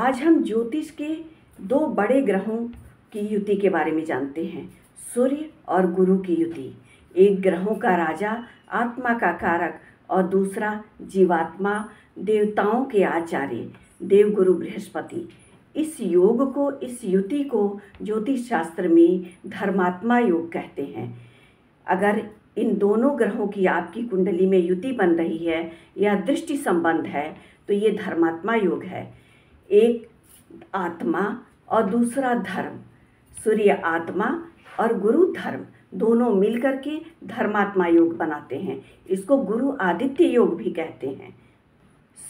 आज हम ज्योतिष के दो बड़े ग्रहों की युति के बारे में जानते हैं, सूर्य और गुरु की युति। एक ग्रहों का राजा, आत्मा का कारक, और दूसरा जीवात्मा, देवताओं के आचार्य, देवगुरु बृहस्पति। इस योग को, इस युति को ज्योतिष शास्त्र में धर्मात्मा योग कहते हैं। अगर इन दोनों ग्रहों की आपकी कुंडली में युति बन रही है या दृष्टि संबंध है तो ये धर्मात्मा योग है। एक आत्मा और दूसरा धर्म, सूर्य आत्मा और गुरु धर्म, दोनों मिलकर के धर्मात्मा योग बनाते हैं। इसको गुरु आदित्य योग भी कहते हैं।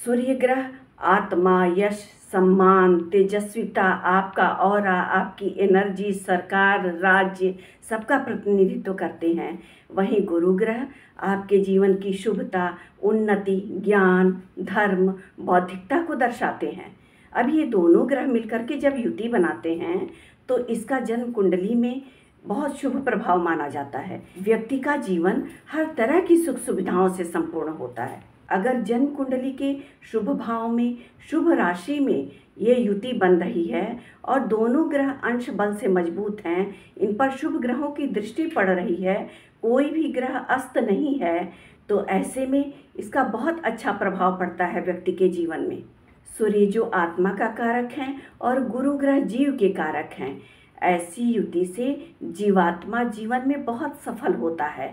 सूर्य ग्रह आत्मा, यश, सम्मान, तेजस्विता, आपका ऑरा, आपकी एनर्जी, सरकार, राज्य, सबका प्रतिनिधित्व करते हैं। वहीं गुरु ग्रह आपके जीवन की शुभता, उन्नति, ज्ञान, धर्म, बौद्धिकता को दर्शाते हैं। अब ये दोनों ग्रह मिलकर के जब युति बनाते हैं तो इसका जन्म कुंडली में बहुत शुभ प्रभाव माना जाता है। व्यक्ति का जीवन हर तरह की सुख सुविधाओं से संपूर्ण होता है। अगर जन्म कुंडली के शुभ भाव में, शुभ राशि में ये युति बन रही है और दोनों ग्रह अंश बल से मजबूत हैं, इन पर शुभ ग्रहों की दृष्टि पड़ रही है, कोई भी ग्रह अस्त नहीं है, तो ऐसे में इसका बहुत अच्छा प्रभाव पड़ता है व्यक्ति के जीवन में। सूर्य जो आत्मा का कारक हैं और गुरु ग्रह जीव के कारक हैं। ऐसी युति से जीवात्मा जीवन में बहुत सफल होता है।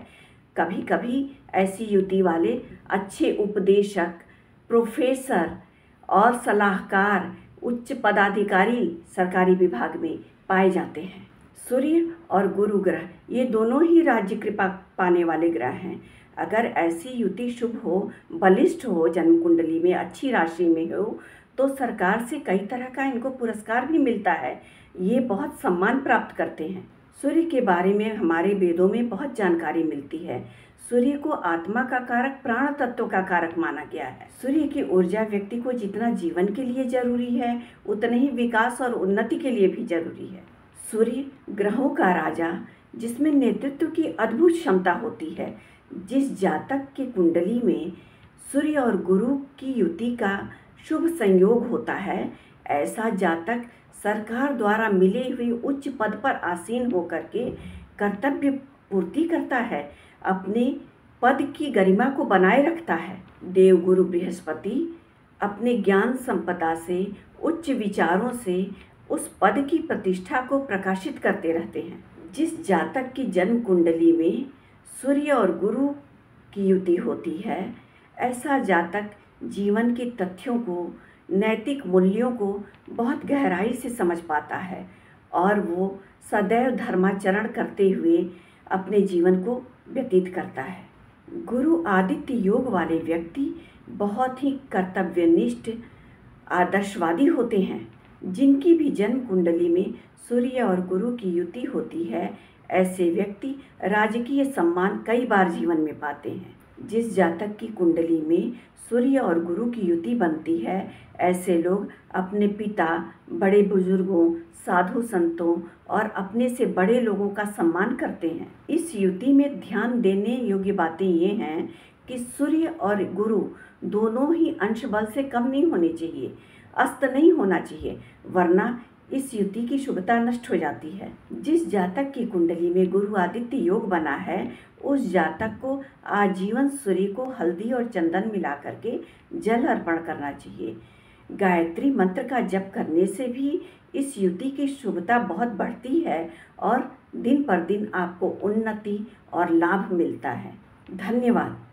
कभी कभी ऐसी युति वाले अच्छे उपदेशक, प्रोफेसर और सलाहकार, उच्च पदाधिकारी सरकारी विभाग में पाए जाते हैं। सूर्य और गुरु ग्रह ये दोनों ही राज्य कृपा पाने वाले ग्रह हैं। अगर ऐसी युति शुभ हो, बलिष्ठ हो, जन्म कुंडली में अच्छी राशि में हो तो सरकार से कई तरह का इनको पुरस्कार भी मिलता है। ये बहुत सम्मान प्राप्त करते हैं। सूर्य के बारे में हमारे वेदों में बहुत जानकारी मिलती है। सूर्य को आत्मा का कारक, प्राण तत्व का कारक माना गया है। सूर्य की ऊर्जा व्यक्ति को जितना जीवन के लिए जरूरी है उतना ही विकास और उन्नति के लिए भी जरूरी है। सूर्य ग्रहों का राजा, जिसमें नेतृत्व की अद्भुत क्षमता होती है। जिस जातक की कुंडली में सूर्य और गुरु की युति का शुभ संयोग होता है, ऐसा जातक सरकार द्वारा मिले हुए उच्च पद पर आसीन होकर के कर्तव्य पूर्ति करता है, अपने पद की गरिमा को बनाए रखता है। देवगुरु बृहस्पति अपने ज्ञान संपदा से, उच्च विचारों से उस पद की प्रतिष्ठा को प्रकाशित करते रहते हैं। जिस जातक की जन्म कुंडली में सूर्य और गुरु की युति होती है, ऐसा जातक जीवन के तथ्यों को, नैतिक मूल्यों को बहुत गहराई से समझ पाता है और वो सदैव धर्माचरण करते हुए अपने जीवन को व्यतीत करता है। गुरु आदित्य योग वाले व्यक्ति बहुत ही कर्तव्यनिष्ठ, आदर्शवादी होते हैं। जिनकी भी जन्म कुंडली में सूर्य और गुरु की युति होती है, ऐसे व्यक्ति राजकीय सम्मान कई बार जीवन में पाते हैं। जिस जातक की कुंडली में सूर्य और गुरु की युति बनती है, ऐसे लोग अपने पिता, बड़े बुजुर्गों, साधु संतों और अपने से बड़े लोगों का सम्मान करते हैं। इस युति में ध्यान देने योग्य बातें ये हैं कि सूर्य और गुरु दोनों ही अंश बल से कम नहीं होने चाहिए, अस्त नहीं होना चाहिए, वरना इस युति की शुभता नष्ट हो जाती है। जिस जातक की कुंडली में गुरु आदित्य योग बना है, उस जातक को आजीवन सूर्य को हल्दी और चंदन मिला करके जल अर्पण करना चाहिए। गायत्री मंत्र का जप करने से भी इस युति की शुभता बहुत बढ़ती है और दिन पर दिन आपको उन्नति और लाभ मिलता है। धन्यवाद।